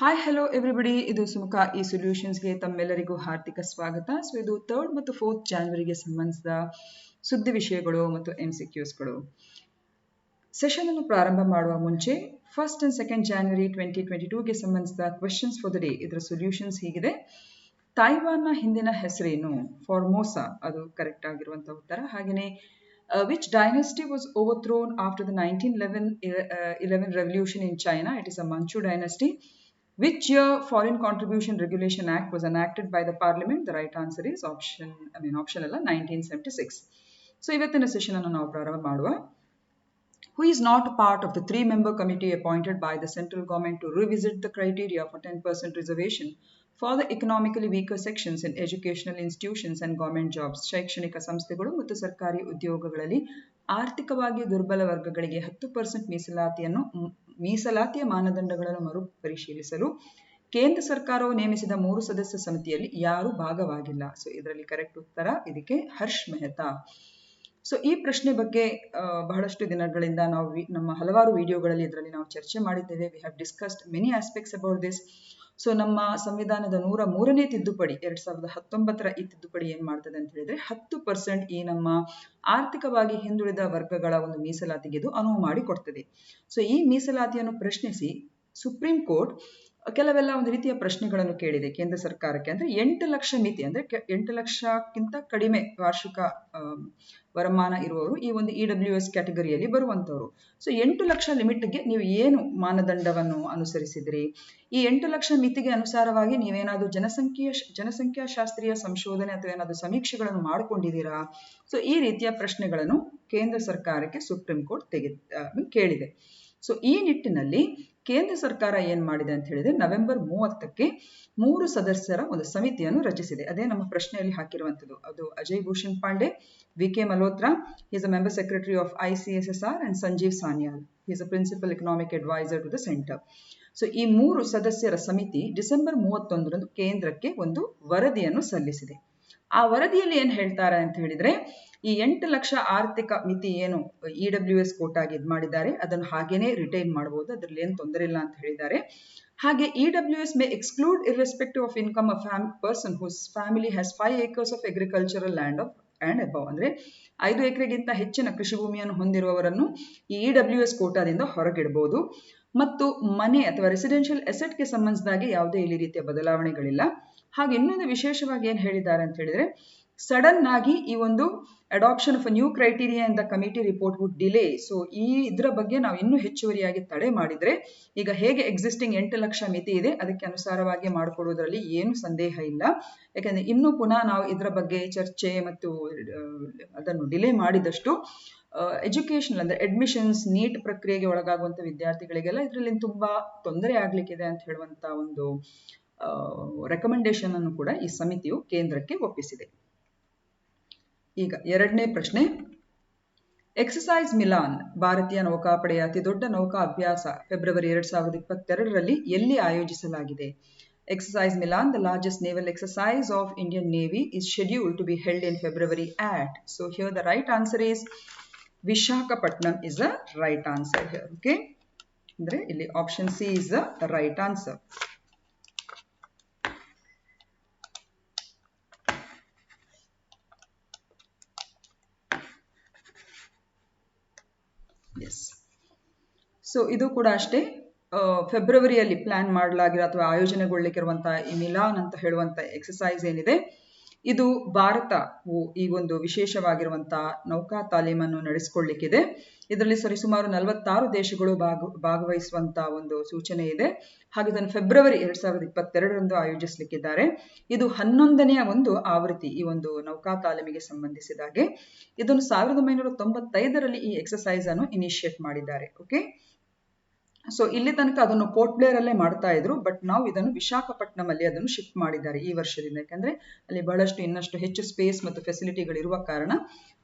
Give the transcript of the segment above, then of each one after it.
Hi hello everybody, ಇದು ಸುಮುಖ ಈ ಸೊಲ್ಯೂಷನ್ಸ್ಗೆ ತಮ್ಮೆಲ್ಲರಿಗೂ ಹಾರ್ದಿಕ ಸ್ವಾಗತ. ಸೊ ಇದು 3rd ಮತ್ತು 4th ಜಾನ್ವರಿಗೆ ಸಂಬಂಧಿಸಿದ ಸುದ್ದಿ ವಿಷಯಗಳು ಮತ್ತು MCQsಗಳು. ಸೆಷನ್ ಅನ್ನು ಪ್ರಾರಂಭ ಮಾಡುವ ಮುಂಚೆ 1st and 2nd ಜಾನ್ವರಿ 2022ಗೆ ಸಂಬಂಧಿಸಿದ ಕ್ವೆಶ್ಚನ್ಸ್ ಫಾರ್ ದ ಡೇ, ಇದರ ಸೊಲ್ಯೂಷನ್ಸ್ ಹೀಗಿದೆ. ತೈವಾನ್ನ ಹಿಂದಿನ ಹೆಸರೇನು? ಫಾರ್ಮೋಸಾ, ಅದು ಕರೆಕ್ಟ್ ಆಗಿರುವಂತಹ ಉತ್ತರ. ಹಾಗೆಯೇ which dynasty was overthrown after the 1911 revolution in China? It is a Manchu dynasty. Which year Foreign Contribution Regulation Act was enacted by the Parliament? The right answer is option ಅಲ್ಲ 1976. So ಇವತ್ತಿನ session ಅನ್ನು ನಾವು ಪ್ರಾರಂಭ ಮಾಡುವ. Who is not part of the 3-member committee appointed by the central government to revisit the criteria for 10% reservation for the economically weaker sections in educational institutions and government jobs? ಶೈಕ್ಷಣಿಕ ಸಂಸ್ಥೆಗಳು ಮತ್ತು ಸರ್ಕಾರಿ ಉದ್ಯೋಗಗಳಲ್ಲಿ ಆರ್ಥಿಕವಾಗಿ ದುರ್ಬಲ ವರ್ಗಗಳಿಗೆ 10% ಮೀಸಲಾತಿಯ ಮಾನದಂಡಗಳನ್ನು ಮರುಪರಿಶೀಲಿಸಲು ಕೇಂದ್ರ ಸರ್ಕಾರವು ನೇಮಿಸಿದ 3 ಸದಸ್ಯ ಸಮಿತಿಯಲ್ಲಿ ಯಾರು ಭಾಗವಾಗಿಲ್ಲ? ಸೊ ಇದರಲ್ಲಿ ಕರೆಕ್ಟ್ ಉತ್ತರ ಇದಕ್ಕೆ ಹರ್ಷ್ ಮೆಹ್ತಾ. ಸೊ ಈ ಪ್ರಶ್ನೆ ಬಗ್ಗೆ ಬಹಳಷ್ಟು ದಿನಗಳಿಂದ ನಾವು ನಮ್ಮ ಹಲವಾರು ವಿಡಿಯೋಗಳಲ್ಲಿ ಇದರಲ್ಲಿ ನಾವು ಚರ್ಚೆ ಮಾಡಿದ್ದೇವೆ. We have discussed many aspects about this. So ನಮ್ಮ ಸಂವಿಧಾನದ 103ನೇ ತಿದ್ದುಪಡಿ 2019ರ ಈ ತಿದ್ದುಪಡಿ ಏನ್ ಮಾಡ್ತದೆ ಅಂತ ಹೇಳಿದ್ರೆ 10% ಈ ನಮ್ಮ ಆರ್ಥಿಕವಾಗಿ ಹಿಂದುಳಿದ ವರ್ಗಗಳ ಒಂದು ಮೀಸಲಾತಿಗೆ ಇದು ಅನುವು ಮಾಡಿ ಕೊಡ್ತದೆ. ಸೊ ಈ ಮೀಸಲಾತಿಯನ್ನು ಪ್ರಶ್ನಿಸಿ ಸುಪ್ರೀಂ ಕೋರ್ಟ್ ಕೆಲವೆಲ್ಲ ಒಂದು ರೀತಿಯ ಪ್ರಶ್ನೆಗಳನ್ನು ಕೇಳಿದೆ ಕೇಂದ್ರ ಸರ್ಕಾರಕ್ಕೆ. ಅಂದ್ರೆ 8 ಲಕ್ಷ ಮಿತಿ, ಅಂದ್ರೆ 8 ಲಕ್ಷಕ್ಕಿಂತ ಕಡಿಮೆ ವಾರ್ಷಿಕ ವರಮಾನ ಇರುವವರು ಈ ಒಂದು EWS ಕ್ಯಾಟಗರಿಯಲ್ಲಿ ಬರುವಂತವರು. ಸೊ 8 ಲಕ್ಷ ಲಿಮಿಟ್ಗೆ ನೀವು ಏನು ಮಾನದಂಡವನ್ನು ಅನುಸರಿಸಿದ್ರಿ? ಈ 8 ಲಕ್ಷ ಮಿತಿಗೆ ಅನುಸಾರವಾಗಿ ನೀವೇನಾದ್ರೂ ಜನಸಂಖ್ಯಾಶಾಸ್ತ್ರೀಯ ಸಂಶೋಧನೆ ಅಥವಾ ಏನಾದ್ರೂ ಸಮೀಕ್ಷೆಗಳನ್ನು ಮಾಡಿಕೊಂಡಿದ್ದೀರಾ? ಸೊ ಈ ರೀತಿಯ ಪ್ರಶ್ನೆಗಳನ್ನು ಕೇಂದ್ರ ಸರ್ಕಾರಕ್ಕೆ ಸುಪ್ರೀಂ ಕೋರ್ಟ್ ಕೇಳಿದೆ. ಸೊ ಈ ನಿಟ್ಟಿನಲ್ಲಿ ಕೇಂದ್ರ ಸರ್ಕಾರ ಏನ್ ಮಾಡಿದೆ ಅಂತ ಹೇಳಿದ್ರೆ ನವೆಂಬರ್ 30ಕ್ಕೆ 3 ಸದಸ್ಯರ ಒಂದು ಸಮಿತಿಯನ್ನು ರಚಿಸಿದೆ. ಅದೇ ನಮ್ಮ ಪ್ರಶ್ನೆಯಲ್ಲಿ ಹಾಕಿರುವಂತದ್ದು. ಅದು Ajay Bhushan Pandey, VK Malhotra, he is a member secretary of ICSSR, and Sanjeev Sanyal, he is a principal economic advisor to the center. So ಈ 3 ಸದಸ್ಯರ ಸಮಿತಿ ಡಿಸೆಂಬರ್ 31ರಂದು ಕೇಂದ್ರಕ್ಕೆ ಒಂದು ವರದಿಯನ್ನು ಸಲ್ಲಿಸಿದೆ. ಆ ವರದಿಯಲ್ಲಿ ಏನ್ ಹೇಳ್ತಾರೆ ಅಂತ ಹೇಳಿದ್ರೆ ಈ 8 ಲಕ್ಷ ಆರ್ಥಿಕ ಮಿತಿ ಏನು EWS ಕೋಟಾಗಿ ಮಾಡಿದ್ದಾರೆ ಅದನ್ನು ಹಾಗೇನೆ ರಿಟೈನ್ ಮಾಡಬಹುದು, ಅದ್ರಲ್ಲಿ ಏನು ತೊಂದರೆ ಇಲ್ಲ ಅಂತ ಹೇಳಿದ್ದಾರೆ. ಹಾಗೆ EWS may exclude irrespective of income a person whose family has 5 acres of agricultural land and above. ಅಂದ್ರೆ 5 ಎಕರೆಗಿಂತ ಹೆಚ್ಚಿನ ಕೃಷಿ ಭೂಮಿಯನ್ನು ಹೊಂದಿರುವವರನ್ನು ಈ EWS ಕೋಟಾದಿಂದ ಹೊರಗಿಡಬಹುದು. ಮತ್ತು ಮನೆ ಅಥವಾ ರೆಸಿಡೆನ್ಷಿಯಲ್ ಅಸೆಟ್ಗೆ ಸಂಬಂಧಿಸಿದಾಗೆ ಯಾವುದೇ ಇಲ್ಲಿ ರೀತಿಯ ಬದಲಾವಣೆಗಳಿಲ್ಲ. ಹಾಗೆ ಇನ್ನೊಂದು ವಿಶೇಷವಾಗಿ ಏನ್ ಹೇಳಿದ್ದಾರೆ ಅಂತ ಹೇಳಿದ್ರೆ ಸಡನ್ ಆಗಿ ಈ ಒಂದು adoption of new criteria in the committee report would delay. So ಇದರ ಬಗ್ಗೆ ನಾವು ಇನ್ನೂ ಹೆಚ್ಚುವರಿಯಾಗಿ ತಡೆ ಮಾಡಿದ್ರೆ ಈಗ ಹೇಗೆ ಎಕ್ಸಿಸ್ಟಿಂಗ್ 8 ಲಕ್ಷ ಮಿತಿ ಇದೆ ಅದಕ್ಕೆ ಅನುಸಾರವಾಗಿ ಮಾಡಿಕೊಡುವುದರಲ್ಲಿ ಏನು ಸಂದೇಹ ಇಲ್ಲ. ಯಾಕಂದ್ರೆ ಇನ್ನೂ ಪುನಃ ನಾವು ಇದರ ಬಗ್ಗೆ ಚರ್ಚೆ ಮತ್ತು ಅದನ್ನು ಡಿಲೇ ಮಾಡಿದಷ್ಟು ಎಜುಕೇಶನ್ ಅಂದ್ರೆ ಅಡ್ಮಿಷನ್ಸ್ ನೀಟ್ ಪ್ರಕ್ರಿಯೆಗೆ ಒಳಗಾಗುವಂತ ವಿದ್ಯಾರ್ಥಿಗಳಿಗೆಲ್ಲ ಇದರಲ್ಲಿ ತುಂಬಾ ತೊಂದರೆ ಆಗ್ಲಿಕ್ಕಿದೆ ಅಂತ ಹೇಳುವಂತ ಒಂದು ರೆಕಮೆಂಡೇಶನ್ ಅನ್ನು ಕೂಡ ಈ ಸಮಿತಿಯು ಕೇಂದ್ರಕ್ಕೆ ಒಪ್ಪಿಸಿದೆ. ಈಗ 2ನೇ ಪ್ರಶ್ನೆ. ಎಕ್ಸಸೈಸ್ ಮಿಲಾನ್ ಭಾರತೀಯ ನೌಕಾಪಡೆಯ ಅತಿ ದೊಡ್ಡ ನೌಕಾ ಅಭ್ಯಾಸ ಫೆಬ್ರವರಿ 2022ರಲ್ಲಿ ಎಲ್ಲಿ ಆಯೋಜಿಸಲಾಗಿದೆ? Exercise Milan, the largest naval exercise of Indian Navy, is scheduled to be held in February at. So here the right answer is Visakhapatnam is the right answer here. Okay, andre illi option C is the right answer. Yes. So ಇದು ಕೂಡ ಅಷ್ಟೇ ಫೆಬ್ರವರಿಯಲ್ಲಿ plan ಮಾಡಲಾಗಿರೋ ಅಥವಾ ಆಯೋಜನೆಗೊಳ್ಳಲಿಕ್ಕಿರುವಂತಹ ಈ Milan ಅಂತ ಹೇಳುವಂತ exercise ಏನಿದೆ ಇದು ಭಾರತವು ಈ ಒಂದು ವಿಶೇಷವಾಗಿರುವಂತಹ ನೌಕಾ ತಾಲೀಮನ್ನು ನಡೆಸಿಕೊಳ್ಳಲಿಕ್ಕಿದೆ. ಇದರಲ್ಲಿ ಸರಿಸುಮಾರು 46 ದೇಶಗಳು ಭಾಗವಹಿಸುವಂತಹ ಒಂದು ಸೂಚನೆ ಇದೆ. ಹಾಗೆ ಇದನ್ನು ಫೆಬ್ರವರಿ 2022ರಂದು ಆಯೋಜಿಸಲಿಕ್ಕಿದ್ದಾರೆ. ಇದು 11ನೇ ಒಂದು ಆವೃತ್ತಿ ಈ ಒಂದು ನೌಕಾ ತಾಲೀಮಿಗೆ ಸಂಬಂಧಿಸಿದಾಗೆ. ಇದನ್ನು 1995ರಲ್ಲಿ ಈ ಎಕ್ಸಸೈಸ್ ಅನ್ನು ಇನಿಷಿಯೇಟ್ ಮಾಡಿದ್ದಾರೆ. ಓಕೆ, ಸೊ ಇಲ್ಲಿ ತನಕ ಅದನ್ನು ಪೋರ್ಟ್ ಬ್ಲೇರ್ ಅಲ್ಲೇ ಮಾಡ್ತಾ ಇದ್ರು, ಬಟ್ ನಾವು ಇದನ್ನು ವಿಶಾಖಪಟ್ಟಣಂ ಅಲ್ಲಿ ಅದನ್ನು ಶಿಫ್ಟ್ ಮಾಡಿದ್ದಾರೆ ಈ ವರ್ಷದಿಂದ. ಯಾಕಂದ್ರೆ ಅಲ್ಲಿ ಬಹಳಷ್ಟು ಇನ್ನಷ್ಟು ಹೆಚ್ಚು ಸ್ಪೇಸ್ ಮತ್ತು ಫೆಸಿಲಿಟಿಗಳು ಇರುವ ಕಾರಣ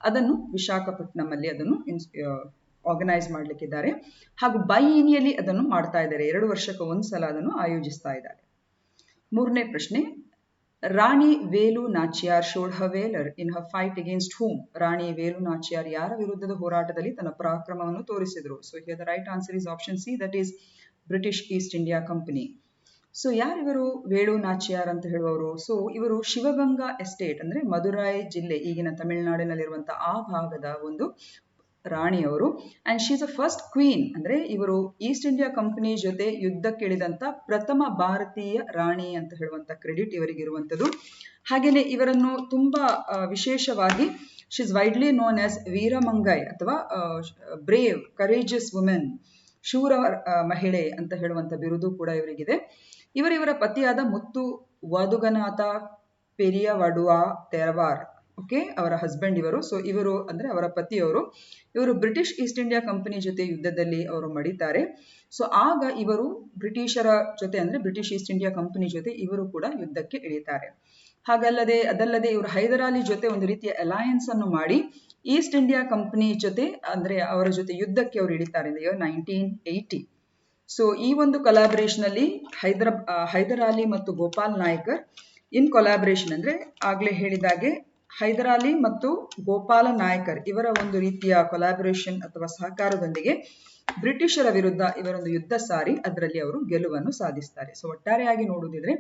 ಅದನ್ನು ವಿಶಾಖಪಟ್ಟಣಂ ಅಲ್ಲಿ ಅದನ್ನು ಆರ್ಗನೈಸ್ ಮಾಡ್ಲಿಕ್ಕಿದ್ದಾರೆ. ಹಾಗೂ ಬೈಇನಿಯಲ್ಲಿ ಅದನ್ನು ಮಾಡ್ತಾ ಇದ್ದಾರೆ, 2 ವರ್ಷಕ್ಕೆ ಒಂದ್ಸಲ ಅದನ್ನು ಆಯೋಜಿಸ್ತಾ ಇದ್ದಾರೆ. 3ನೇ ಪ್ರಶ್ನೆ. ರಾಣಿ Velu Nachiyar showed her valor in her fight against whom? ರಾಣಿ ವೇಲು ನಾಚಿಯಾರ್ ಯಾರ ವಿರುದ್ಧದ ಹೋರಾಟದಲ್ಲಿ ತನ್ನ ಪರಾಕ್ರಮವನ್ನು ತೋರಿಸಿದರು? So here the right answer is option C, that is British East India Company. So ಯಾರಿವರು ವೇಳು ನಾಚಿಯಾರ್ ಅಂತ ಹೇಳುವವರು? ಸೊ ಇವರು ಶಿವಗಂಗಾ ಎಸ್ಟೇಟ್ ಅಂದ್ರೆ ಮದುರೈ ಜಿಲ್ಲೆ, ಈಗಿನ ತಮಿಳುನಾಡಿನಲ್ಲಿರುವಂತಹ ಆ ಭಾಗದ ಒಂದು ರಾಣಿಯವರು. And she is a first queen, ಅಂದ್ರೆ ಇವರು ಈಸ್ಟ್ ಇಂಡಿಯಾ ಕಂಪನಿ ಜೊತೆ ಯುದ್ಧಕ್ಕಿಳಿದಂತ ಪ್ರಥಮ ಭಾರತೀಯ ರಾಣಿ ಅಂತ ಹೇಳುವಂತ ಕ್ರೆಡಿಟ್ ಇವರಿಗಿರುವಂಥದ್ದು. ಹಾಗೇನೆ ಇವರನ್ನು ತುಂಬಾ ವಿಶೇಷವಾಗಿ she is widely known as Veeramangai ಅಥವಾ ಬ್ರೇವ್ ಕರೇಜಿಯಸ್ ವುಮೆನ್, ಶೂರ ಮಹಿಳೆ ಅಂತ ಹೇಳುವಂತ ಬಿರುದು ಕೂಡ ಇವರಿಗಿದೆ. ಇವರ ಪತಿಯಾದ ಮುತ್ತು ವದುಗನಾಥ ಪೆರಿಯವಡುವಾ ತೆರವಾರ್, ಓಕೆ, ಅವರ ಹಸ್ಬೆಂಡ್ ಇವರು. ಸೊ ಇವರು ಅಂದ್ರೆ ಅವರ ಪತಿಯವರು. ಇವರು ಬ್ರಿಟಿಷ್ ಈಸ್ಟ್ ಇಂಡಿಯಾ ಕಂಪನಿ ಜೊತೆ ಯುದ್ಧದಲ್ಲಿ ಅವರು ಮಡಿತಾರೆ. ಸೊ ಆಗ ಇವರು ಬ್ರಿಟಿಷರ ಜೊತೆ ಅಂದ್ರೆ ಬ್ರಿಟಿಷ್ ಈಸ್ಟ್ ಇಂಡಿಯಾ ಕಂಪನಿ ಜೊತೆ ಇವರು ಕೂಡ ಯುದ್ಧಕ್ಕೆ ಇಳಿತಾರೆ. ಅದಲ್ಲದೆ ಇವರು ಹೈದರಾಲಿ ಜೊತೆ ಒಂದು ರೀತಿಯ ಅಲಯನ್ಸ್ ಅನ್ನು ಮಾಡಿ ಈಸ್ಟ್ ಇಂಡಿಯಾ ಕಂಪನಿ ಜೊತೆ ಅಂದ್ರೆ ಅವರ ಜೊತೆ ಯುದ್ಧಕ್ಕೆ ಅವರು ಇಳಿತಾರೆ ಇನ್ ಇಯರ್ 1980. ಸೊ ಈ ಒಂದು ಕೊಲಾಬರೇಷನ್ ಅಲ್ಲಿ ಹೈದರಾಲಿ ಮತ್ತು ಗೋಪಾಲ್ ನಾಯ್ಕರ್ ಇನ್ ಕೊಲಾಬರೇಷನ್ ಅಂದ್ರೆ ಆಗ್ಲೇ ಹೇಳಿದಾಗೆ ಹೈದರಾಲಿ ಮತ್ತು ಗೋಪಾಲ ನಾಯ್ಕರ್ ಇವರ ಒಂದು ರೀತಿಯ ಕೊಲಾಬರೇಷನ್ ಅಥವಾ ಸಹಕಾರದೊಂದಿಗೆ ಬ್ರಿಟಿಷರ ವಿರುದ್ಧ ಇವರೊಂದು ಯುದ್ಧ ಸಾರಿ ಅದರಲ್ಲಿ ಅವರು ಗೆಲುವನ್ನು ಸಾಧಿಸ್ತಾರೆ. ಸೊ ಒಟ್ಟಾರೆಯಾಗಿ ನೋಡುವುದಿದ್ರೆ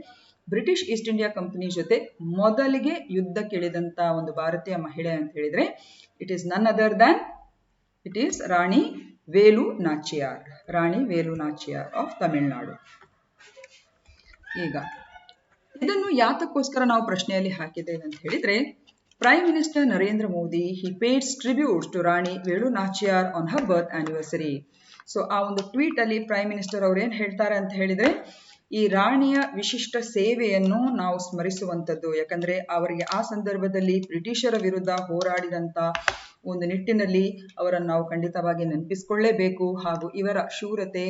ಬ್ರಿಟಿಷ್ ಈಸ್ಟ್ ಇಂಡಿಯಾ ಕಂಪನಿ ಜೊತೆ ಮೊದಲಿಗೆ ಯುದ್ಧಕ್ಕಿಳಿದಂತ ಒಂದು ಭಾರತೀಯ ಮಹಿಳೆ ಅಂತ ಹೇಳಿದ್ರೆ it is none other than it is Rani Velu Nachiyar, Rani Velu Nachiyar of Tamil Nadu. ಈಗ ಇದನ್ನು ಯಾತಕ್ಕೋಸ್ಕರ ನಾವು ಪ್ರಶ್ನೆಯಲ್ಲಿ ಹಾಕಿದ್ದೇವೆ ಅಂತ ಹೇಳಿದ್ರೆ, prime minister Narendra Modi he paid tribute to Rani Velu Nachiyar on her birth anniversary. So ಆ ಒಂದು ಟ್ವೀಟ್ ಅಲ್ಲಿ ಪ್ರೈಮ್ ಮಿನಿಸ್ಟರ್ ಅವ್ರು ಏನ್ ಹೇಳ್ತಾರೆ ಅಂತ ಹೇಳಿದ್ರೆ, ಈ ರಾಣಿಯ ವಿಶಿಷ್ಟ ಸೇವೆಯನ್ನು ನಾವು ಸ್ಮರಿಸುವಂಥದ್ದು. ಯಾಕಂದ್ರೆ ಅವರಿಗೆ ಆ ಸಂದರ್ಭದಲ್ಲಿ ಬ್ರಿಟಿಷರ ವಿರುದ್ಧ ಹೋರಾಡಿದಂತ ಒಂದು ನಿಟ್ಟಿನಲ್ಲಿ ಅವರನ್ನು ನಾವು ಖಂಡಿತವಾಗಿ ನೆನಪಿಸಿಕೊಳ್ಳೇಬೇಕು. ಹಾಗೂ ಇವರ ಶೂರತೆ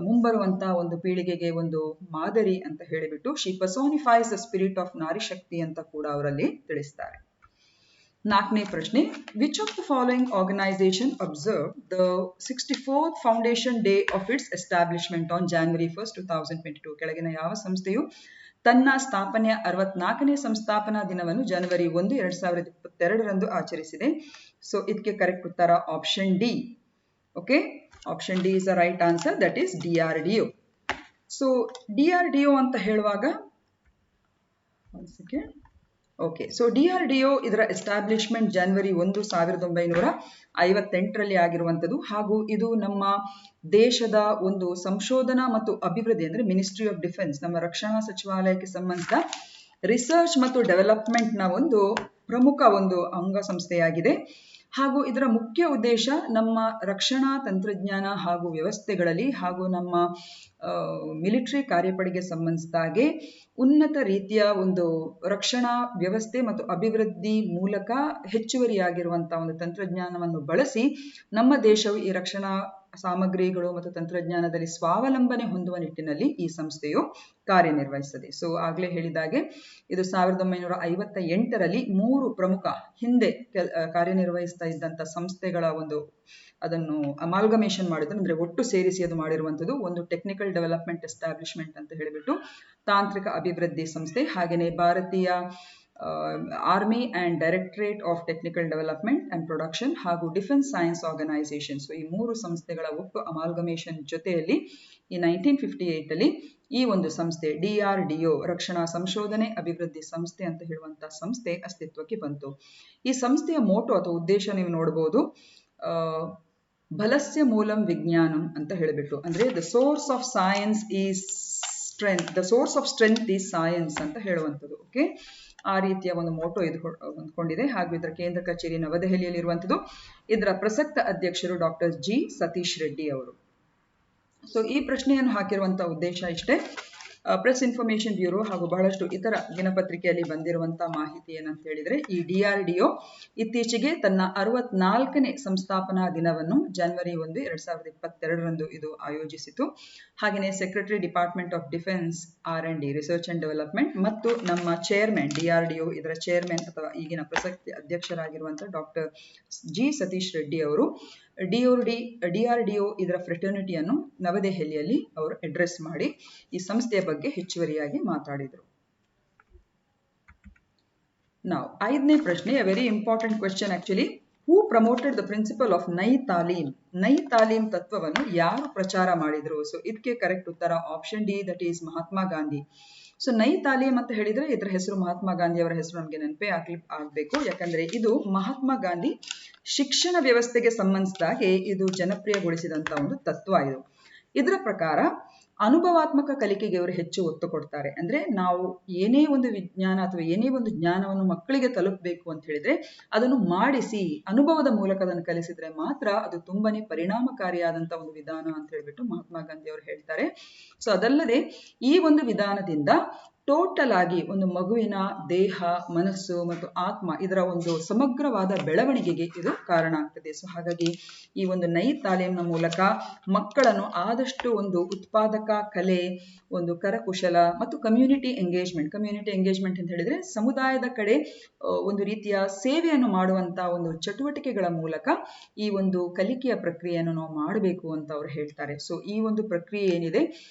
ಮುಂಬರುವಂತ ಒಂದು ಪೀಳಿಗೆಗೆ ಒಂದು ಮಾದರಿ ಅಂತ ಹೇಳಿಬಿಟ್ಟು she personifies the spirit of Nari Shakti ಅಂತ ಕೂಡ ಅವರಲ್ಲಿ ತಿಳಿಸ್ತಾರೆ. 4ನೇ ಪ್ರಶ್ನೆ, which of the following organisation observe the 64th foundation day of its establishment on January 1st, 2022? ಕೆಳಗಿನ ಯಾವ ಸಂಸ್ಥೆಯು ತನ್ನ ಸ್ಥಾಪನೆಯ 64ನೇ ಸಂಸ್ಥಾಪನಾ ದಿನವನ್ನು ಜನವರಿ 1, 2022 ಆಚರಿಸಿದೆ? ಸೊ ಇದಕ್ಕೆ ಕರೆಕ್ಟ್ ಉತ್ತರ option D. Okay, option D is the right answer, that is DRDO. So DRDO ಅಂತ ಹೇಳುವಾಗ ಓಕೆ, ಸೊ DRDO ಇದರ ಎಸ್ಟಾಬ್ಲಿಷ್ಮೆಂಟ್ ಜನವರಿ 1, 1958 ಆಗಿರುವಂಥದ್ದು. ಹಾಗೂ ಇದು ನಮ್ಮ ದೇಶದ ಒಂದು ಸಂಶೋಧನಾ ಮತ್ತು ಅಭಿವೃದ್ಧಿ ಅಂದ್ರೆ ಮಿನಿಸ್ಟ್ರಿ ಆಫ್ ಡಿಫೆನ್ಸ್, ನಮ್ಮ ರಕ್ಷಣಾ ಸಚಿವಾಲಯಕ್ಕೆ ಸಂಬಂಧಿಸಿದ ರಿಸರ್ಚ್ ಮತ್ತು ಡೆವಲಪ್ಮೆಂಟ್ ನ ಒಂದು ಪ್ರಮುಖ ಒಂದು ಅಂಗಸಂಸ್ಥೆಯಾಗಿದೆ. ಹಾಗೂ ಇದರ ಮುಖ್ಯ ಉದ್ದೇಶ ನಮ್ಮ ರಕ್ಷಣಾ ತಂತ್ರಜ್ಞಾನ ಹಾಗೂ ವ್ಯವಸ್ಥೆಗಳಲ್ಲಿ ಹಾಗೂ ನಮ್ಮ ಮಿಲಿಟರಿ ಕಾರ್ಯಪಡೆಗೆ ಸಂಬಂಧಿಸಿದಾಗೆ ಉನ್ನತ ರೀತಿಯ ಒಂದು ರಕ್ಷಣಾ ವ್ಯವಸ್ಥೆ ಮತ್ತು ಅಭಿವೃದ್ಧಿ ಮೂಲಕ ಹೆಚ್ಚುವರಿಯಾಗಿರುವಂತಹ ಒಂದು ತಂತ್ರಜ್ಞಾನವನ್ನು ಬಳಸಿ ನಮ್ಮ ದೇಶವು ಈ ರಕ್ಷಣಾ ಸಾಮಗ್ರಿಗಳು ಮತ್ತು ತಂತ್ರಜ್ಞಾನದಲ್ಲಿ ಸ್ವಾವಲಂಬನೆ ಹೊಂದುವ ನಿಟ್ಟಿನಲ್ಲಿ ಈ ಸಂಸ್ಥೆಯು ಕಾರ್ಯನಿರ್ವಹಿಸುತ್ತದೆ. ಸೊ ಆಗ್ಲೇ ಹೇಳಿದಾಗೆ ಇದು 1958ರಲ್ಲಿ 3 ಪ್ರಮುಖ ಹಿಂದೆ ಕಾರ್ಯನಿರ್ವಹಿಸ್ತಾ ಇದ್ದಂತ ಸಂಸ್ಥೆಗಳ ಒಂದು ಅದನ್ನು ಅಮಾಲ್ಗಮೇಷನ್ ಮಾಡಿದ್ರು, ಅಂದ್ರೆ ಒಟ್ಟು ಸೇರಿಸಿ ಅದು ಮಾಡಿರುವಂಥದ್ದು. ಒಂದು ಟೆಕ್ನಿಕಲ್ ಡೆವಲಪ್ಮೆಂಟ್ ಎಸ್ಟಾಬ್ಲಿಷ್ಮೆಂಟ್ ಅಂತ ಹೇಳಿಬಿಟ್ಟು ತಾಂತ್ರಿಕ ಅಭಿವೃದ್ಧಿ ಸಂಸ್ಥೆ, ಹಾಗೆಯೇ ಭಾರತೀಯ army and directorate of technical development and production ಹಾಗೂ ಡಿಫೆನ್ಸ್ ಸೈನ್ಸ್ ಆರ್ಗನೈಸೇಷನ್. ಸೊ ಈ 3 ಸಂಸ್ಥೆಗಳ ಒಟ್ಟು ಅಮಾಲ್ಗಮೇಷನ್ ಜೊತೆಯಲ್ಲಿ ಈ 1958ಅಲ್ಲಿ ಈ ಒಂದು ಸಂಸ್ಥೆ DRDO, ರಕ್ಷಣಾ ಸಂಶೋಧನೆ ಅಭಿವೃದ್ಧಿ ಸಂಸ್ಥೆ ಅಂತ ಹೇಳುವಂತಹ ಸಂಸ್ಥೆ ಅಸ್ತಿತ್ವಕ್ಕೆ ಬಂತು. ಈ ಸಂಸ್ಥೆಯ ಮೋಟೋ ಅಥವಾ ಉದ್ದೇಶ ನೀವು ನೋಡಬಹುದು, ಬಲಸ್ಯ ಮೂಲಂ ವಿಜ್ಞಾನಂ ಅಂತ ಹೇಳಿಬಿಟ್ಟು, ಅಂದ್ರೆ the source of science is strength, the source of strength is science ಅಂತ ಹೇಳುವಂಥದ್ದು. ಓಕೆ, ಆ ರೀತಿಯ ಒಂದು ಮೋಟೋ ಇದು ಹೊಂದ್ಕೊಂಡಿದೆ. ಹಾಗೂ ಇದರ ಕೇಂದ್ರ ಕಚೇರಿ ನವದೆಹಲಿಯಲ್ಲಿ ಇರುವಂಥದ್ದು. ಇದರ ಪ್ರಸಕ್ತ ಅಧ್ಯಕ್ಷರು ಡಾಕ್ಟರ್ G. ಸತೀಶ್ ರೆಡ್ಡಿ ಅವರು. ಸೊ ಈ ಪ್ರಶ್ನೆಯನ್ನು ಹಾಕಿರುವಂತಹ ಉದ್ದೇಶ ಇಷ್ಟೇ. ಪ್ರೆಸ್ ಇನ್ಫಾರ್ಮೇಶನ್ ಬ್ಯೂರೋ ಹಾಗೂ ಬಹಳಷ್ಟು ಇತರ ದಿನಪತ್ರಿಕೆಯಲ್ಲಿ ಬಂದಿರುವಂತಹ ಮಾಹಿತಿ ಏನಂತ ಹೇಳಿದ್ರೆ, ಈ DRDO ಇತ್ತೀಚೆಗೆ ತನ್ನ 64ನೇ ಸಂಸ್ಥಾಪನಾ ದಿನವನ್ನು ಜನವರಿ 1, 2022 ಇದು ಆಯೋಜಿಸಿತು. ಹಾಗೆಯೇ secretary department of defence R&D research and development ಮತ್ತು ನಮ್ಮ ಚೇರ್ಮನ್ DRDO ಇದರ ಚೇರ್ಮನ್ ಅಥವಾ ಈಗಿನ ಪ್ರಸಕ್ತ ಅಧ್ಯಕ್ಷರಾಗಿರುವಂತಹ ಡಾಕ್ಟರ್ G. ಸತೀಶ್ ರೆಡ್ಡಿ ಅವರು DRDO ಇದರ ಫ್ರೆಟರ್ನಿಟಿಯನ್ನು ನವದೆಹಲಿಯಲ್ಲಿ ಅವರು ಅಡ್ರೆಸ್ ಮಾಡಿ ಈ ಸಂಸ್ಥೆಯ ಬಗ್ಗೆ ಹೆಚ್ಚುವರಿಯಾಗಿ ಮಾತಾಡಿದರು. ನಾವು 5ನೇ ಪ್ರಶ್ನೆ, a very important question actually. Who promoted the principle of Nai Talim. ನೈ ತಾಲೀಮ್ ತತ್ವವನ್ನು ಯಾರು ಪ್ರಚಾರ ಮಾಡಿದ್ರು? ಸೊ ಇದಕ್ಕೆ ಕರೆಕ್ಟ್ ಉತ್ತರ option D, that is Mahatma Gandhi. So ನೈ ತಾಲೀಮ್ ಅಂತ ಹೇಳಿದ್ರೆ ಇದರ ಹೆಸರು ಮಹಾತ್ಮ ಗಾಂಧಿ ಅವರ ಹೆಸರು ನಮಗೆ ನೆನಪೇ ಆಗ್ಬೇಕು. ಯಾಕಂದ್ರೆ ಇದು ಮಹಾತ್ಮ ಗಾಂಧಿ ಶಿಕ್ಷಣ ವ್ಯವಸ್ಥೆಗೆ ಸಂಬಂಧಿಸಿದಾಗೆ ಇದು ಜನಪ್ರಿಯಗೊಳಿಸಿದಂತ ಒಂದು ತತ್ವ ಇದು. ಇದರ ಪ್ರಕಾರ ಅನುಭವಾತ್ಮಕ ಕಲಿಕೆಗೆ ಅವರು ಹೆಚ್ಚು ಒತ್ತು ಕೊಡ್ತಾರೆ. ಅಂದ್ರೆ ನಾವು ಏನೇ ಒಂದು ವಿಜ್ಞಾನ ಅಥವಾ ಏನೇ ಒಂದು ಜ್ಞಾನವನ್ನು ಮಕ್ಕಳಿಗೆ ತಲುಪಬೇಕು ಅಂತ ಹೇಳಿದ್ರೆ ಅದನ್ನು ಮಾಡಿಸಿ ಅನುಭವದ ಮೂಲಕ ಅದನ್ನು ಕಲಿಸಿದ್ರೆ ಮಾತ್ರ ಅದು ತುಂಬಾನೇ ಪರಿಣಾಮಕಾರಿಯಾದಂತಹ ಒಂದು ವಿಧಾನ ಅಂತ ಹೇಳ್ಬಿಟ್ಟು ಮಹಾತ್ಮ ಗಾಂಧಿ ಅವರು ಹೇಳ್ತಾರೆ. ಸೊ ಅದಲ್ಲದೆ ಈ ಒಂದು ವಿಧಾನದಿಂದ ಟೋಟಲ್ ಆಗಿ ಒಂದು ಮಗುವಿನ ದೇಹ, ಮನಸ್ಸು ಮತ್ತು ಆತ್ಮ ಇದರ ಒಂದು ಸಮಗ್ರವಾದ ಬೆಳವಣಿಗೆಗೆ ಇದು ಕಾರಣ ಆಗ್ತದೆ. ಸೊ ಹಾಗಾಗಿ ಈ ಒಂದು ನೈ ತಾಲೀಮ್ನ ಮೂಲಕ ಮಕ್ಕಳನ್ನು ಆದಷ್ಟು ಒಂದು ಉತ್ಪಾದಕ ಕಲೆ, ಒಂದು ಕರಕುಶಲ ಮತ್ತು ಕಮ್ಯುನಿಟಿ ಎಂಗೇಜ್ಮೆಂಟ್ ಅಂತ ಹೇಳಿದ್ರೆ ಸಮುದಾಯದ ಕಡೆ ಒಂದು ರೀತಿಯ ಸೇವೆಯನ್ನು ಮಾಡುವಂತ ಒಂದು ಚಟುವಟಿಕೆಗಳ ಮೂಲಕ ಈ ಒಂದು ಕಲಿಕೆಯ ಪ್ರಕ್ರಿಯೆಯನ್ನು ನಾವು ಮಾಡಬೇಕು ಅಂತ ಅವರು ಹೇಳ್ತಾರೆ. ಸೊ ಈ ಒಂದು ಪ್ರಕ್ರಿಯೆ ಏನಿದೆ,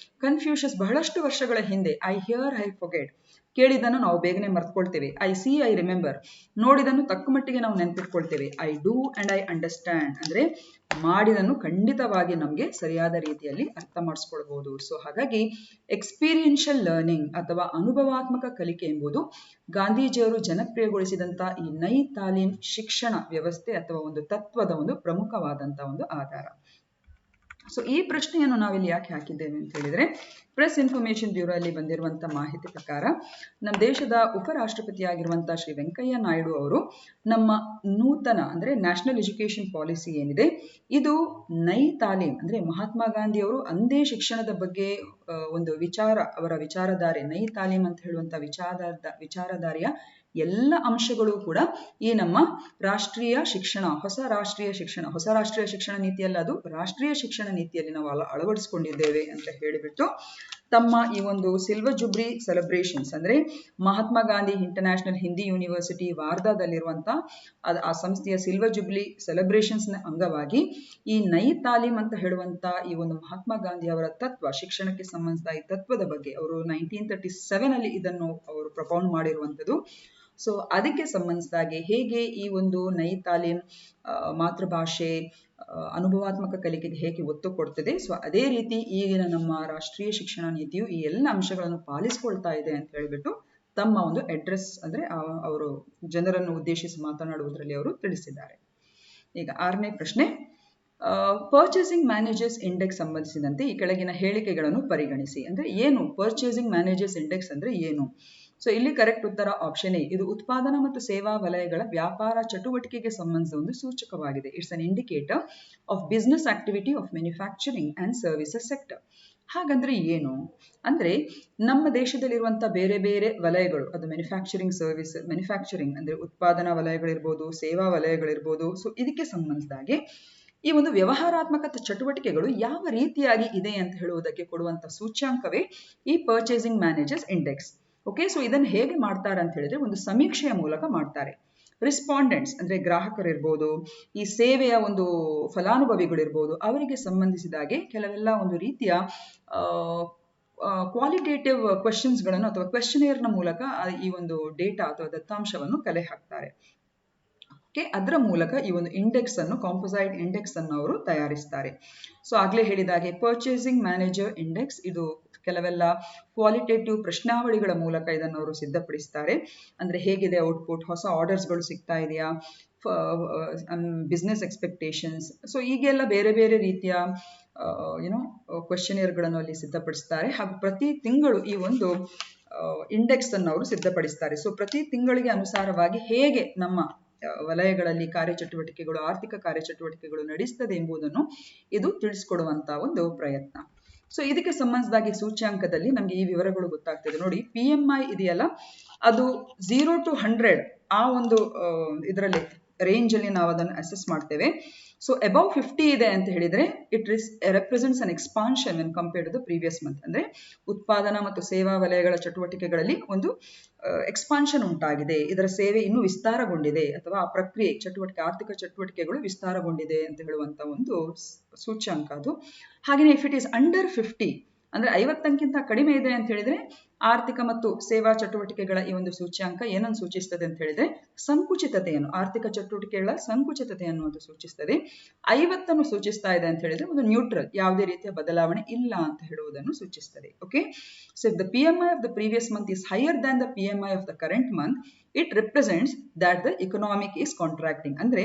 ಕನ್ಫ್ಯೂಷಸ್ ಬಹಳಷ್ಟು ವರ್ಷಗಳ ಹಿಂದೆ ಐ ಹಿಯರ್ ಐ ಫೊಗೆಟ್, ಕೇಳಿದನ್ನು ನಾವು ಬೇಗನೆ ಮರ್ತ್ಕೊಳ್ತೇವೆ. ಐ ಸಿ ಐ ರಿಮೆಂಬರ್, ನೋಡಿದನ್ನು ತಕ್ಕ ಮಟ್ಟಿಗೆ ನಾವು ನೆನಪಿಟ್ಕೊಳ್ತೇವೆ. I do and I understand, ಅಂದ್ರೆ ಮಾಡಿದನ್ನು ಖಂಡಿತವಾಗಿ ನಮಗೆ ಸರಿಯಾದ ರೀತಿಯಲ್ಲಿ ಅರ್ಥ ಮಾಡಿಸ್ಕೊಳ್ಬಹುದು. ಸೊ ಹಾಗಾಗಿ ಎಕ್ಸ್ಪೀರಿಯನ್ಷಿಯಲ್ ಲರ್ನಿಂಗ್ ಅಥವಾ ಅನುಭವಾತ್ಮಕ ಕಲಿಕೆ ಎಂಬುದು ಗಾಂಧೀಜಿಯವರು ಜನಪ್ರಿಯಗೊಳಿಸಿದಂತ ಈ ನೈ ತಾಲೀಮ್ ಶಿಕ್ಷಣ ವ್ಯವಸ್ಥೆ ಅಥವಾ ಒಂದು ತತ್ವದ ಒಂದು ಪ್ರಮುಖವಾದಂತಹ ಒಂದು ಆಧಾರ. ಸೊ ಈ ಪ್ರಶ್ನೆಯನ್ನು ನಾವಿಲ್ಲಿ ಯಾಕೆ ಹಾಕಿದ್ದೇವೆ ಅಂತ ಹೇಳಿದ್ರೆ, ಪ್ರೆಸ್ ಇನ್ಫಾರ್ಮೇಶನ್ ಬ್ಯೂರೋ ಅಲ್ಲಿ ಬಂದಿರುವಂತಹ ಮಾಹಿತಿ ಪ್ರಕಾರ ನಮ್ಮ ದೇಶದ ಉಪರಾಷ್ಟ್ರಪತಿಯಾಗಿರುವಂತಹ ಶ್ರೀ ವೆಂಕಯ್ಯ ನಾಯ್ಡು ಅವರು ನಮ್ಮ ನೂತನ ಅಂದ್ರೆ ನ್ಯಾಷನಲ್ ಎಜುಕೇಶನ್ ಪಾಲಿಸಿ ಏನಿದೆ ಇದು ನೈ ತಾಲೀಮ್ ಅಂದ್ರೆ ಮಹಾತ್ಮ ಗಾಂಧಿ ಅವರು ಅಂದೇ ಶಿಕ್ಷಣದ ಬಗ್ಗೆ ಒಂದು ಅವರ ವಿಚಾರಧಾರೆ ನೈ ತಾಲೀಮ್ ಅಂತ ಹೇಳುವಂತ ವಿಚಾರಧಾರೆಯ ಎಲ್ಲ ಅಂಶಗಳು ಕೂಡ ಈ ನಮ್ಮ ರಾಷ್ಟ್ರೀಯ ಶಿಕ್ಷಣ ಹೊಸ ರಾಷ್ಟ್ರೀಯ ಶಿಕ್ಷಣ ನೀತಿಯಲ್ಲಿ ಅದು ರಾಷ್ಟ್ರೀಯ ಶಿಕ್ಷಣ ನೀತಿಯಲ್ಲಿ ನಾವು ಅಳವಡಿಸಿಕೊಂಡಿದ್ದೇವೆ ಅಂತ ಹೇಳಿಬಿಟ್ಟು ತಮ್ಮ ಈ ಒಂದು ಸಿಲ್ವರ್ ಜುಬ್ಲಿ ಸೆಲೆಬ್ರೇಷನ್ಸ್ ಅಂದ್ರೆ ಮಹಾತ್ಮ ಗಾಂಧಿ ಇಂಟರ್ನ್ಯಾಷನಲ್ ಹಿಂದಿ ಯೂನಿವರ್ಸಿಟಿ ವಾರ್ಧಾದಲ್ಲಿರುವಂತ ಆ ಸಂಸ್ಥೆಯ ಸಿಲ್ವರ್ ಜುಬ್ಲಿ ಸೆಲೆಬ್ರೇಷನ್ಸ್ ನ ಅಂಗವಾಗಿ ಈ ನೈ ತಾಲೀಮ್ ಅಂತ ಹೇಳುವಂತ ಈ ಒಂದು ಮಹಾತ್ಮ ಗಾಂಧಿ ಅವರ ತತ್ವ, ಶಿಕ್ಷಣಕ್ಕೆ ಸಂಬಂಧಿಸಿದ ಈ ತತ್ವದ ಬಗ್ಗೆ ಅವರು 1937 ಅಲ್ಲಿ ಇದನ್ನು ಅವರು ಪ್ರಪೌಂಡ್ ಮಾಡಿರುವಂತದ್ದು. ಸೊ ಅದಕ್ಕೆ ಸಂಬಂಧಿಸಿದಾಗೆ ಹೇಗೆ ಈ ಒಂದು ನೈ ತಾಲೀಮ್ ಮಾತೃಭಾಷೆ ಅನುಭವಾತ್ಮಕ ಕಲಿಕೆಗೆ ಹೇಗೆ ಒತ್ತು ಕೊಡ್ತದೆ, ಸೊ ಅದೇ ರೀತಿ ಈಗಿನ ನಮ್ಮ ರಾಷ್ಟ್ರೀಯ ಶಿಕ್ಷಣ ನೀತಿಯು ಈ ಎಲ್ಲ ಅಂಶಗಳನ್ನು ಪಾಲಿಸ್ಕೊಳ್ತಾ ಇದೆ ಅಂತ ಹೇಳ್ಬಿಟ್ಟು ತಮ್ಮ ಒಂದು ಅಡ್ರೆಸ್ ಅಂದ್ರೆ ಅವರು ಜನರನ್ನು ಉದ್ದೇಶಿಸಿ ಮಾತನಾಡುವುದರಲ್ಲಿ ಅವರು ತಿಳಿಸಿದ್ದಾರೆ. ಈಗ 6ನೇ ಪ್ರಶ್ನೆ, ಪರ್ಚೇಸಿಂಗ್ ಮ್ಯಾನೇಜರ್ಸ್ ಇಂಡೆಕ್ಸ್ ಸಂಬಂಧಿಸಿದಂತೆ ಈ ಕೆಳಗಿನ ಹೇಳಿಕೆಗಳನ್ನು ಪರಿಗಣಿಸಿ. ಅಂದ್ರೆ ಏನು ಪರ್ಚೇಸಿಂಗ್ ಮ್ಯಾನೇಜರ್ಸ್ ಇಂಡೆಕ್ಸ್ ಅಂದ್ರೆ ಏನು? ಸೊ ಇಲ್ಲಿ ಕರೆಕ್ಟ್ ಉತ್ತರ ಆಪ್ಷನ್ ಎ, ಇದು ಉತ್ಪಾದನಾ ಮತ್ತು ಸೇವಾ ವಲಯಗಳ ವ್ಯಾಪಾರ ಚಟುವಟಿಕೆಗೆ ಸಂಬಂಧಿಸಿದ ಒಂದು ಸೂಚಕವಾಗಿದೆ. It's an indicator of business activity of manufacturing and services sector. ಹಾಗಂದ್ರೆ ಏನು ಅಂದ್ರೆ ನಮ್ಮ ದೇಶದಲ್ಲಿರುವಂತಹ ಬೇರೆ ಬೇರೆ ವಲಯಗಳು, ಅದು ಮ್ಯಾನುಫ್ಯಾಕ್ಚರಿಂಗ್ ಅಂದ್ರೆ ಉತ್ಪಾದನಾ ವಲಯಗಳಿರ್ಬೋದು, ಸೇವಾ ವಲಯಗಳಿರ್ಬೋದು. ಸೊ ಇದಕ್ಕೆ ಸಂಬಂಧಿಸಿದಾಗೆ ಈ ಒಂದು ವ್ಯವಹಾರಾತ್ಮಕ ಚಟುವಟಿಕೆಗಳು ಯಾವ ರೀತಿಯಾಗಿ ಇದೆ ಅಂತ ಹೇಳುವುದಕ್ಕೆ ಕೊಡುವಂತ ಸೂಚ್ಯಾಂಕವೇ ಈ purchasing managers index. Okay, so ಇದನ್ನು ಹೇಗೆ ಮಾಡ್ತಾರೆ ಅಂತ ಹೇಳಿದ್ರೆ ಒಂದು ಸಮೀಕ್ಷೆಯ ಮೂಲಕ ಮಾಡ್ತಾರೆ. ರೆಸ್ಪಾಂಡೆಂಟ್ಸ್ ಅಂದ್ರೆ ಗ್ರಾಹಕರಿರ್ಬೋದು, ಈ ಸೇವೆಯ ಒಂದು ಫಲಾನುಭವಿಗಳಿರ್ಬೋದು, ಅವರಿಗೆ ಸಂಬಂಧಿಸಿದಾಗೆ ಕೆಲವೆಲ್ಲ ಒಂದು ರೀತಿಯ ಕ್ವಾಲಿಟೇಟಿವ್ ಕ್ವೆಶನ್ಸ್ಗಳನ್ನು ಅಥವಾ ಕ್ವೆಶನೇರ್ನ ಮೂಲಕ ಈ ಒಂದು ಡೇಟಾ ಅಥವಾ ದತ್ತಾಂಶವನ್ನು ಕಲೆ ಹಾಕ್ತಾರೆ. ಓಕೆ, ಅದರ ಮೂಲಕ ಈ ಒಂದು ಇಂಡೆಕ್ಸ್ ಅನ್ನು ಕಾಂಪೋಸೈಟ್ ಇಂಡೆಕ್ಸ್ ಅನ್ನು ಅವರು ತಯಾರಿಸ್ತಾರೆ. ಸೊ ಆಗ್ಲೇ ಹೇಳಿದಾಗೆ ಪರ್ಚೇಸಿಂಗ್ ಮ್ಯಾನೇಜರ್ ಇಂಡೆಕ್ಸ್ ಇದು ಕೆಲವೆಲ್ಲ ಕ್ವಾಲಿಟೇಟಿವ್ ಪ್ರಶ್ನಾವಳಿಗಳ ಮೂಲಕ ಇದನ್ನು ಅವರು ಸಿದ್ಧಪಡಿಸ್ತಾರೆ. ಅಂದ್ರೆ ಹೇಗಿದೆ ಔಟ್ಪುಟ್, ಹೊಸ ಆರ್ಡರ್ಸ್ಗಳು ಸಿಗ್ತಾ ಇದೆಯಾ, ಬಿಸ್ನೆಸ್ ಎಕ್ಸ್ಪೆಕ್ಟೇಷನ್ಸ್. ಸೊ ಈಗೆಲ್ಲ ಬೇರೆ ಬೇರೆ ರೀತಿಯ ಕ್ವೆಶನೇರ್ಗಳನ್ನು ಅಲ್ಲಿ ಸಿದ್ಧಪಡಿಸ್ತಾರೆ. ಹಾಗೂ ಪ್ರತಿ ತಿಂಗಳು ಈ ಒಂದು ಇಂಡೆಕ್ಸ್ ಅನ್ನು ಅವರು ಸಿದ್ಧಪಡಿಸ್ತಾರೆ. ಸೊ ಪ್ರತಿ ತಿಂಗಳಿಗೆ ಅನುಸಾರವಾಗಿ ಹೇಗೆ ನಮ್ಮ ವಲಯಗಳಲ್ಲಿ ಕಾರ್ಯಚಟುವಟಿಕೆಗಳು, ಆರ್ಥಿಕ ಕಾರ್ಯಚಟುವಟಿಕೆಗಳು ನಡೆಸ್ತದೆ ಎಂಬುದನ್ನು ಇದು ತಿಳಿಸ್ಕೊಡುವಂತಹ ಒಂದು ಪ್ರಯತ್ನ. ಸೊ ಇದಕ್ಕೆ ಸಂಬಂಧಿಸಿದಾಗಿ ಸೂಚ್ಯಾಂಕದಲ್ಲಿ ನಮಗೆ ಈ ವಿವರಗಳು ಗೊತ್ತಾಗ್ತದೆ. ನೋಡಿ, PMI ಇದೆಯಲ್ಲ, ಅದು 0 to 100 ಆ ಒಂದು ಇದರಲ್ಲಿ ರೇಂಜ್ ಅಲ್ಲಿ ನಾವು ಅದನ್ನು ಅಸೆಸ್ ಮಾಡ್ತೇವೆ. ಸೊ ಅಬೌವ್ 50 ಇದೆ ಅಂತ ಹೇಳಿದ್ರೆ it represents an expansion when compared to the previous month. ಅಂದ್ರೆ ಉತ್ಪಾದನಾ ಮತ್ತು ಸೇವಾ ವಲಯಗಳ ಚಟುವಟಿಕೆಗಳಲ್ಲಿ ಒಂದು ಎಕ್ಸ್ಪಾನ್ಷನ್ ಉಂಟಾಗಿದೆ, ಇದರ ಸೇವೆ ಇನ್ನೂ ವಿಸ್ತಾರಗೊಂಡಿದೆ ಅಥವಾ ಆ ಪ್ರಕ್ರಿಯೆ ಆರ್ಥಿಕ ಚಟುವಟಿಕೆಗಳು ವಿಸ್ತಾರಗೊಂಡಿದೆ ಅಂತ ಹೇಳುವಂತ ಒಂದು ಸೂಚ್ಯಾಂಕ ಅದು. ಹಾಗೆಯೇ ಇಫ್ ಇಟ್ ಈಸ್ ಅಂಡರ್ 50 ಅಂದ್ರೆ 50ಕ್ಕಿಂತ ಕಡಿಮೆ ಇದೆ ಅಂತ ಹೇಳಿದ್ರೆ ಆರ್ಥಿಕ ಮತ್ತು ಸೇವಾ ಚಟುವಟಿಕೆಗಳ ಈ ಒಂದು ಸೂಚ್ಯಾಂಕ ಏನನ್ನು ಸೂಚಿಸ್ತದೆ ಅಂತ ಹೇಳಿದ್ರೆ ಸಂಕುಚಿತತೆಯನ್ನು, ಆರ್ಥಿಕ ಚಟುವಟಿಕೆಗಳ ಸಂಕುಚಿತತೆಯನ್ನು ಅದು ಸೂಚಿಸ್ತದೆ. 50 ಸೂಚಿಸ್ತಾ ಇದೆ ಅಂತ ಹೇಳಿದ್ರೆ ಒಂದು ನ್ಯೂಟ್ರಲ್, ಯಾವುದೇ ರೀತಿಯ ಬದಲಾವಣೆ ಇಲ್ಲ ಅಂತ ಹೇಳುವುದನ್ನು ಸೂಚಿಸ್ತದೆ. Okay, so if the PMI of the previous month is higher than the PMI of the current month, it represents that the economic is contracting. ಅಂದ್ರೆ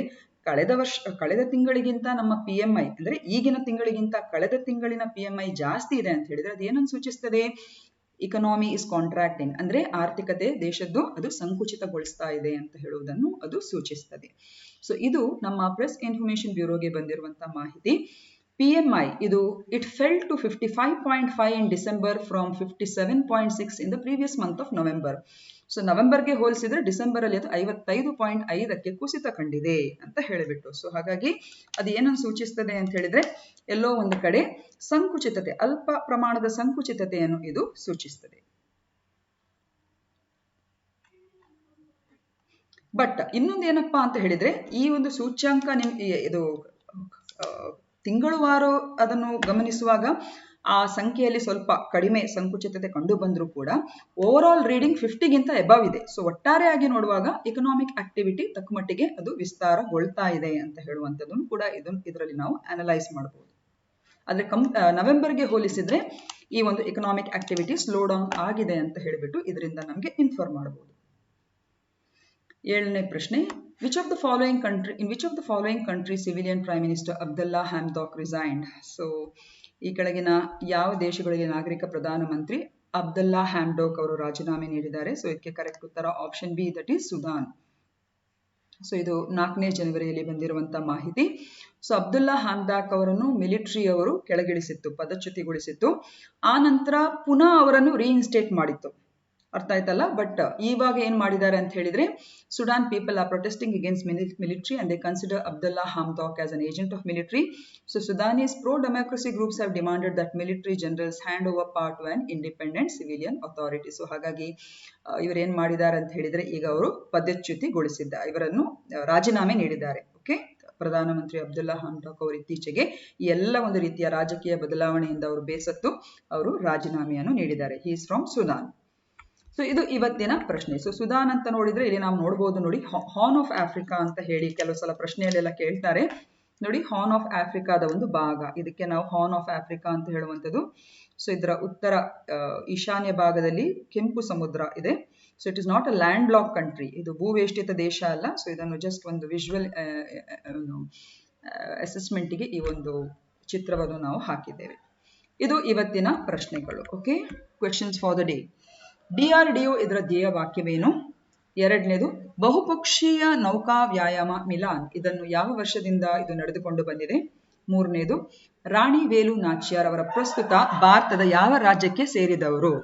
ಕಳೆದ ತಿಂಗಳಿಗಿಂತ ನಮ್ಮ PMI ಅಂದ್ರೆ ಈಗಿನ ತಿಂಗಳಿಗಿಂತ ಕಳೆದ ತಿಂಗಳಿನ PMI ಜಾಸ್ತಿ ಇದೆ ಅಂತ ಹೇಳಿದ್ರೆ ಅದೇನನ್ನು ಸೂಚಿಸ್ತದೆ? ಇಕನಾಮಿ ಇಸ್ ಕಾಂಟ್ರಾಕ್ಟಿಂಗ್, ಅಂದ್ರೆ ಆರ್ಥಿಕತೆ ದೇಶದ್ದು ಅದು ಸಂಕುಚಿತಗೊಳಿಸ್ತಾ ಇದೆ ಅಂತ ಹೇಳುವುದನ್ನು ಅದು ಸೂಚಿಸ್ತದೆ. ಸೊ ಇದು ನಮ್ಮ ಪ್ರೆಸ್ ಇನ್ಫಾರ್ಮೇಶನ್ ಬ್ಯೂರೋಗೆ ಬಂದಿರುವಂತಹ ಮಾಹಿತಿ. PMI ಇದು it fell to 55.5 in December from 57.6 in the previous month of November. So ನವೆಂಬರ್ಗೆ ಹೋಲಿಸಿದ್ರೆ ಡಿಸೆಂಬರ್ ಅಲ್ಲಿ ಅದು 55.5ಕ್ಕೆ ಕುಸಿತ ಕಂಡಿದೆ ಅಂತ ಹೇಳಿಬಿಟ್ಟು. ಸೊ ಹಾಗಾಗಿ ಅದು ಏನನ್ನು ಸೂಚಿಸ್ತದೆ ಅಂತ ಹೇಳಿದ್ರೆ ಎಲ್ಲೋ ಒಂದು ಕಡೆ ಸಂಕುಚಿತತೆ, ಅಲ್ಪ ಪ್ರಮಾಣದ ಸಂಕುಚಿತತೆಯನ್ನು ಇದು ಸೂಚಿಸ್ತದೆ. ಬಟ್ ಇನ್ನೊಂದೇನಪ್ಪಾ ಅಂತ ಹೇಳಿದ್ರೆ ಈ ಒಂದು ಸೂಚ್ಯಾಂಕ ಇದು ತಿಂಗಳುವಾರ ಅದನ್ನು ಗಮನಿಸುವಾಗ ಆ ಸಂಖ್ಯೆಯಲ್ಲಿ ಸ್ವಲ್ಪ ಕಡಿಮೆ ಸಂಕುಚಿತತೆ ಕಂಡು ಬಂದರೂ ಕೂಡ ಓವರ್ ಆಲ್ ರೀಡಿಂಗ್ 50ಗಿಂತ ಎಬವ್ ಇದೆ. ಸೊ ಒಟ್ಟಾರೆಯಾಗಿ ನೋಡುವಾಗ ಇಕನಾಮಿಕ್ ಆಕ್ಟಿವಿಟಿ ತಕ್ಕಮಟ್ಟಿಗೆ ಅದು ವಿಸ್ತಾರಗೊಳ್ತಾ ಇದೆ ಅಂತ ಹೇಳುವಂಥದ್ದನ್ನು ಕೂಡ ಇದರಲ್ಲಿ ನಾವು ಅನಲೈಸ್ ಮಾಡಬಹುದು. ಆದ್ರೆ ನವೆಂಬರ್ಗೆ ಹೋಲಿಸಿದ್ರೆ ಈ ಒಂದು ಇಕನಾಮಿಕ್ ಆಕ್ಟಿವಿಟಿ ಸ್ಲೋ ಡೌನ್ ಆಗಿದೆ ಅಂತ ಹೇಳಿಬಿಟ್ಟು ಇದರಿಂದ ನಮಗೆ ಇನ್ಫಾರ್ಮ್ ಮಾಡಬಹುದು. 7ನೇ ಪ್ರಶ್ನೆ, in which of the following countries civilian prime minister Abdullah Hamdok resigned? So ಈ ಕೆಳಗಿನ ಯಾವ ದೇಶಗಳಿಗೆ ನಾಗರಿಕ ಪ್ರಧಾನಮಂತ್ರಿ ಅಬ್ದುಲ್ಲಾ ಹ್ಯಾಮ್ಡೋಕ್ ಅವರು ರಾಜೀನಾಮೆ ನೀಡಿದ್ದಾರೆ? ಸೊ ಇದಕ್ಕೆ ಕರೆಕ್ಟ್ ಉತ್ತರ option B, that is Sudan. So ಇದು 4ನೇ ಜನವರಿಯಲ್ಲಿ ಬಂದಿರುವಂತಹ ಮಾಹಿತಿ. ಸೊ ಅಬ್ದುಲ್ಲಾ ಹ್ಯಾಮ್ಡಾಕ್ ಅವರನ್ನು ಮಿಲಿಟರಿ ಅವರು ಕೆಳಗಿಳಿಸಿತ್ತು, ಪದಚ್ಯುತಿಗೊಳಿಸಿತ್ತು. ಆ ನಂತರ ಪುನಃ ಅವರನ್ನು ರೀಇನ್ಸ್ಟೇಟ್ ಮಾಡಿತ್ತು. ಅರ್ಥ ಆಯ್ತಲ್ಲ? ಬಟ್ ಇವಾಗ ಏನ್ ಮಾಡಿದ್ದಾರೆ ಅಂತ ಹೇಳಿದ್ರೆ Sudan people are protesting against military and they consider Abdalla Hamdok as an agent of military. So Sudanese pro democracy groups have demanded that military generals hand over part to an independent civilian authority. So ಹಾಗಾಗಿ ಇವರು ಏನ್ ಮಾಡಿದ್ದಾರೆ ಅಂತ ಹೇಳಿದ್ರೆ ಈಗ ಅವರು ಇವರನ್ನು ರಾಜೀನಾಮೆ ನೀಡಿದ್ದಾರೆ. ಓಕೆ, ಪ್ರಧಾನಮಂತ್ರಿ ಅಬ್ದುಲ್ಲಾ ಹ್ಯಾಮ್ಡಾಕ್ ಅವರು ಇತ್ತೀಚೆಗೆ ಈ ಎಲ್ಲ ಒಂದು ರೀತಿಯ ರಾಜಕೀಯ ಬದಲಾವಣೆಯಿಂದ ಅವರು ಬೇಸತ್ತು ಅವರು ರಾಜೀನಾಮೆಯನ್ನು ನೀಡಿದ್ದಾರೆ. He is from Sudan. So ಇದು ಇವತ್ತಿನ ಪ್ರಶ್ನೆ. ಸೊ ಸುದಾನ್ ಅಂತ ನೋಡಿದ್ರೆ ಇಲ್ಲಿ ನಾವು ನೋಡಬಹುದು, ನೋಡಿ ಹಾರ್ನ್ ಆಫ್ ಆಫ್ರಿಕಾ ಅಂತ ಹೇಳಿ ಕೆಲವು ಸಲ ಪ್ರಶ್ನೆಯಲ್ಲೆಲ್ಲ ಕೇಳ್ತಾರೆ. ನೋಡಿ ಹಾರ್ನ್ ಆಫ್ ಆಫ್ರಿಕಾದ ಒಂದು ಭಾಗ, ಇದಕ್ಕೆ ನಾವು ಹಾರ್ನ್ ಆಫ್ ಆಫ್ರಿಕಾ ಅಂತ ಹೇಳುವಂಥದ್ದು. ಸೊ ಇದರ ಉತ್ತರ ಈಶಾನ್ಯ ಭಾಗದಲ್ಲಿ ಕೆಂಪು ಸಮುದ್ರ ಇದೆ. So it is not a land lock country, ಇದು ಭೂವೇಷ್ಟಿತ ದೇಶ ಅಲ್ಲ. ಸೊ ಇದನ್ನು ಜಸ್ಟ್ ಒಂದು ವಿಜುವಲ್ ಅಸೆಸ್ಮೆಂಟ್ಗೆ ಈ ಒಂದು ಚಿತ್ರವನ್ನು ನಾವು ಹಾಕಿದ್ದೇವೆ. ಇದು ಇವತ್ತಿನ ಪ್ರಶ್ನೆಗಳು. Okay, questions for the day. DRDO ಇದರ ಧ್ಯೇಯ ವಾಕ್ಯವೇನು? 2ನೇದು, ಬಹುಪಕ್ಷೀಯ ನೌಕಾ ವ್ಯಾಯಾಮ ಮಿಲಾನ್ ಇದನ್ನು ಯಾವ ವರ್ಷದಿಂದ ಇದು ನಡೆದುಕೊಂಡು ಬಂದಿದೆ? 3ನೇದು, ರಾಣಿ ವೇಲು ನಾಚಿಯಾರ್ ಅವರ ಪ್ರಸ್ತುತ ಭಾರತದ ಯಾವ ರಾಜ್ಯಕ್ಕೆ ಸೇರಿದವರು?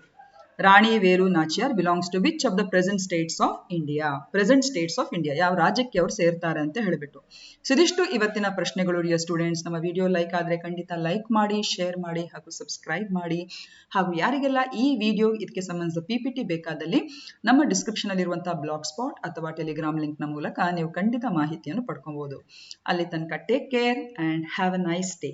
Rani Velu Nachiyar belongs to which of the present states of India, ಯಾವ ರಾಜ್ಯಕ್ಕೆ ಅವರು ಸೇರ್ತಾರೆ ಅಂತ ಹೇಳಿಬಿಟ್ಟು. ಸೊ ಇದಿಷ್ಟು ಇವತ್ತಿನ ಪ್ರಶ್ನೆಗಳು ಡಿಯರ್ ಸ್ಟೂಡೆಂಟ್ಸ್. ನಮ್ಮ ವಿಡಿಯೋ ಲೈಕ್ ಆದ್ರೆ ಖಂಡಿತ ಲೈಕ್ ಮಾಡಿ, ಶೇರ್ ಮಾಡಿ ಹಾಗೂ ಸಬ್ಸ್ಕ್ರೈಬ್ ಮಾಡಿ. ಹಾಗೂ ಯಾರಿಗೆಲ್ಲ ಈ ವಿಡಿಯೋ ಇದಕ್ಕೆ ಸಂಬಂಧಿಸಿದ PPT ಬೇಕಾದಲ್ಲಿ ನಮ್ಮ ಡಿಸ್ಕ್ರಿಪ್ಷನ್ ಅಲ್ಲಿ ಇರುವಂತಹ ಬ್ಲಾಗ್ ಸ್ಪಾಟ್ ಅಥವಾ ಟೆಲಿಗ್ರಾಮ್ ಲಿಂಕ್ ನ ಮೂಲಕ ನೀವು ಖಂಡಿತ ಮಾಹಿತಿಯನ್ನು ಪಡ್ಕೊಬಹುದು. ಅಲ್ಲಿ ತನಕ take care and have a nice day.